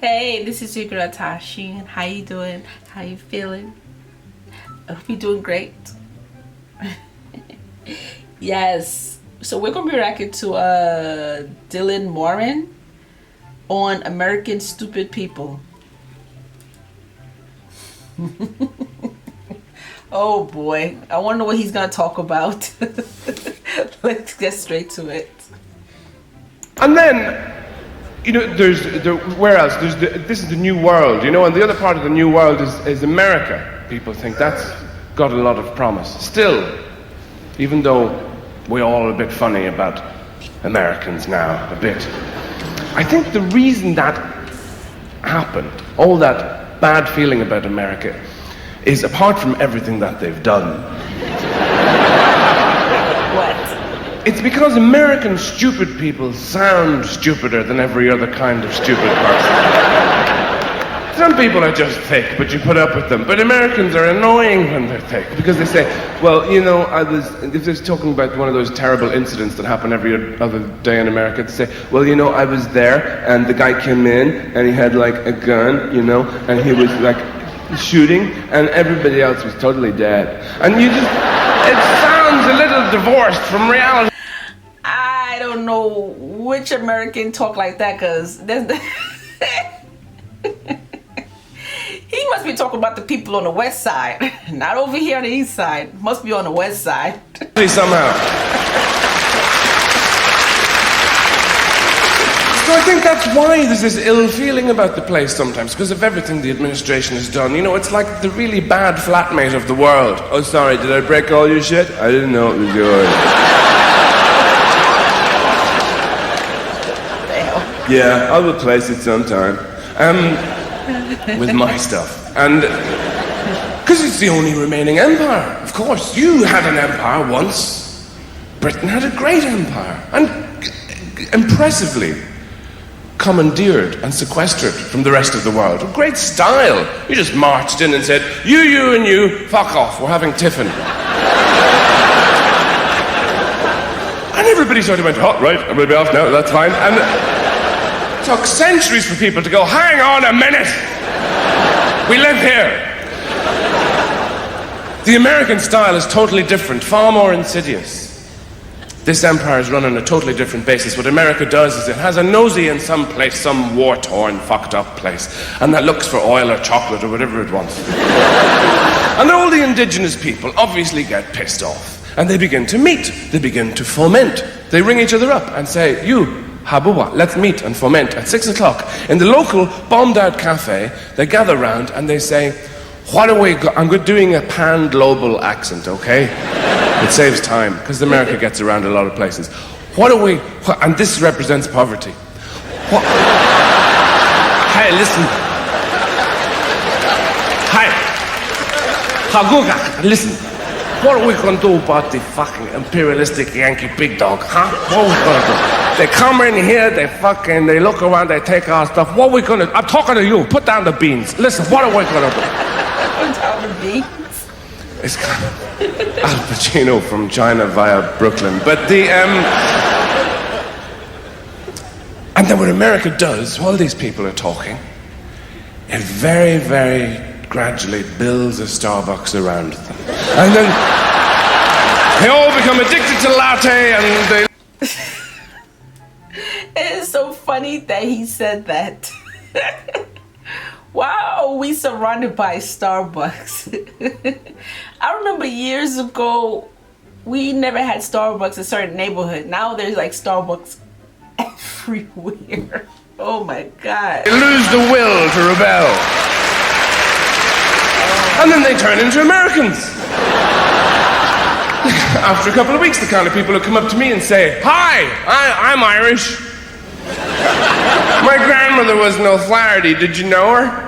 Hey, this is your girl Tysheen. How you doing? How you feeling? I hope you're doing great. Yes. So we're gonna be reacting to Dylan Moran on American Stupid People. Oh boy, I wonder what he's gonna talk about. Let's get straight to it. And then, you know, where else? This is the new world, you know, and the other part of the new world is America. People think that's got a lot of promise. Still, even though we're all a bit funny about Americans now, a bit, I think the reason that happened, all that bad feeling about America, is apart from everything that they've done. What? It's because American stupid people sound stupider than every other kind of stupid person. Some people are just thick, but you put up with them. But Americans are annoying when they're thick, because they say, well, you know, if they're talking about one of those terrible incidents that happen every other day in America, they say, well, you know, I was there, and the guy came in, and he had, like, a gun, you know, and he was, like, shooting, and everybody else was totally dead. And you just, it sounds a little divorced from reality. I don't know which American talk like that, because there's he must be talking about the people on the west side, not over here on the east side. Must be on the west side. Somehow. So I think that's why there's this ill feeling about the place sometimes, because of everything the administration has done. You know, it's like the really bad flatmate of the world. Oh, sorry, did I break all your shit? I didn't know it was yours. Yeah, I'll replace it sometime. With my stuff. And because it's the only remaining empire, of course. You had an empire once. Britain had a great empire. And impressively commandeered and sequestered from the rest of the world. A great style. You just marched in and said, you and you, fuck off, we're having tiffin. And everybody sort of went, oh, right, I'm going to be off now, that's fine. And it took centuries for people to go, hang on a minute! We live here! The American style is totally different, far more insidious. This empire is run on a totally different basis. What America does is it has a nosy in some place, some war-torn, fucked-up place, and that looks for oil or chocolate or whatever it wants. And all the indigenous people obviously get pissed off, and they begin to meet, they begin to foment. They ring each other up and say, you, Habuwa, let's meet and foment at 6 o'clock. In the local bombed-out cafe, they gather round and they say, what are we I'm doing a pan-global accent, okay? It saves time, because America gets around a lot of places. And this represents poverty. Hey, listen. Hi. Haguga, listen. What are we going to do about the fucking imperialistic Yankee big dog, huh? What are we going to do? They come in here, they look around, they take our stuff. What are we going to do? I'm talking to you. Put down the beans. Listen, what are we going to do? Put down the beans? It's kind of Al Pacino from China via Brooklyn. But and then what America does, while these people are talking, it very, very gradually builds a Starbucks around them. And then they all become addicted to latte and they... It is so funny that he said that. Wow, we surrounded by Starbucks. I remember years ago, we never had Starbucks in a certain neighborhood. Now there's like Starbucks everywhere. Oh my God. They lose the will to rebel. And then they turn into Americans. After a couple of weeks, the kind of people who come up to me and say, hi, I'm Irish. My grandmother was an O'Flaherty, did you know her?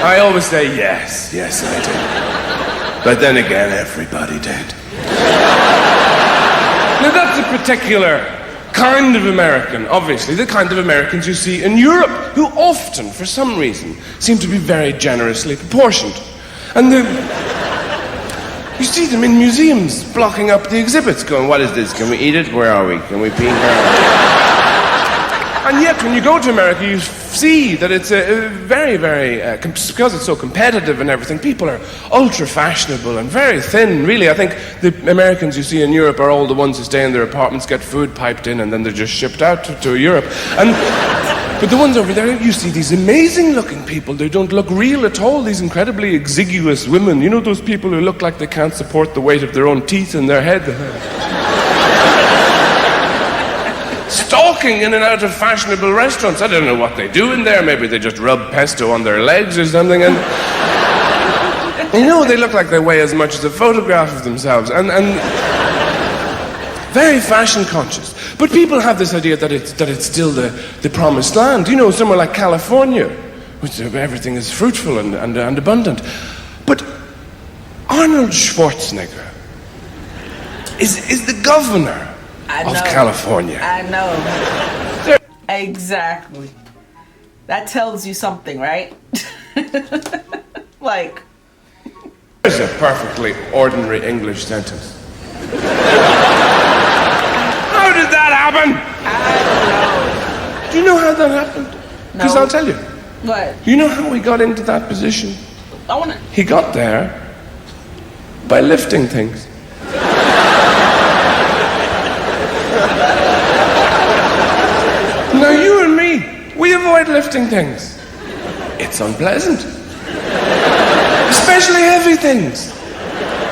I always say, yes, I did. But then again, everybody did. Now that's a particular kind of American, obviously, the kind of Americans you see in Europe, who often, for some reason, seem to be very generously proportioned. And you see them in museums, blocking up the exhibits, going, what is this? Can we eat it? Where are we? Can we pee here? And yet, when you go to America, you see that it's a very, very, because it's so competitive and everything, people are ultra fashionable and very thin, really. I think the Americans you see in Europe are all the ones who stay in their apartments, get food piped in, and then they're just shipped out to Europe. But the ones over there, you see these amazing looking people. They don't look real at all, these incredibly exiguous women. You know those people who look like they can't support the weight of their own teeth in their head? Stalking in and out of fashionable restaurants. I don't know what they do in there. Maybe they just rub pesto on their legs or something. And you know, they look like they weigh as much as a photograph of themselves. And very fashion conscious. But people have this idea that it's still the promised land. You know, somewhere like California, which everything is fruitful and abundant. But Arnold Schwarzenegger is the governor of California. I know. Exactly. That tells you something, right? Like. There's a perfectly ordinary English sentence. How did that happen? I don't know. Do you know how that happened? Because No. I'll tell you. What? Do you know how he got into that position? I wanna. He got there by lifting things. Now you and me, we avoid lifting things. It's unpleasant. Especially heavy things.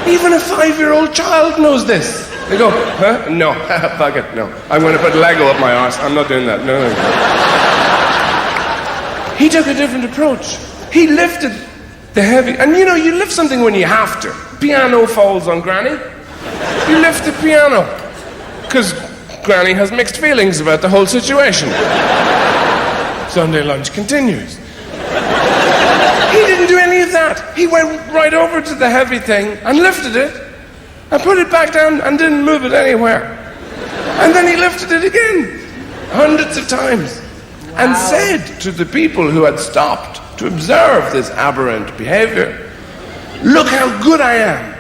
Even a 5-year-old child knows this. They go, huh? No, fuck it, no. I'm going to put Lego up my arse. I'm not doing that, no. He took a different approach. He lifted the heavy, and you know, you lift something when you have to. Piano falls on Granny. You lift the piano. Because Granny has mixed feelings about the whole situation. Sunday lunch continues. He didn't do any of that. He went right over to the heavy thing and lifted it and put it back down and didn't move it anywhere. And then he lifted it again, hundreds of times, and said to the people who had stopped to observe this aberrant behavior, "Look how good I am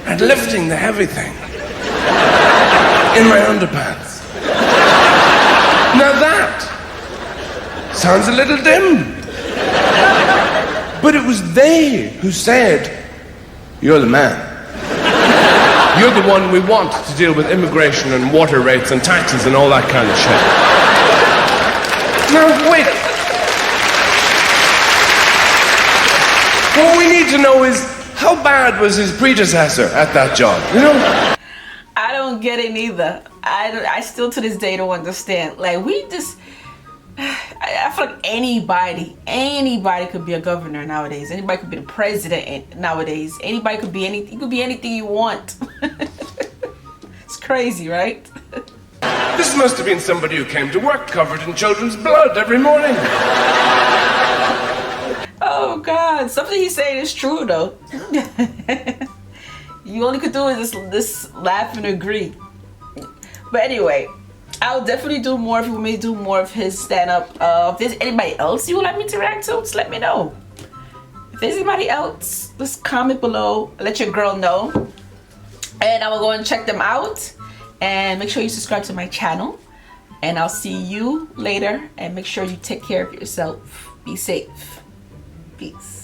at lifting the heavy thing in my underpants." Now that sounds a little dim. But it was they who said, "You're the man. You're the one we want to deal with immigration and water rates and taxes and all that kind of shit." Now, wait. What we need to know is, how bad was his predecessor at that job? You know? I don't get it either. I still to this day don't understand. Like, we just, I feel like anybody could be a governor nowadays. Anybody could be the president nowadays. Anybody could be anything. You could be anything you want. It's crazy, right? This must have been somebody who came to work covered in children's blood every morning. Oh God, something he's saying is true though. You only could do is just laugh and agree. But anyway, I'll definitely do more if you want me to do more of his stand-up. If there's anybody else you would like me to react to, just let me know. If there's anybody else, just comment below, let your girl know. And I will go and check them out. And make sure you subscribe to my channel. And I'll see you later. And make sure you take care of yourself. Be safe. Peace.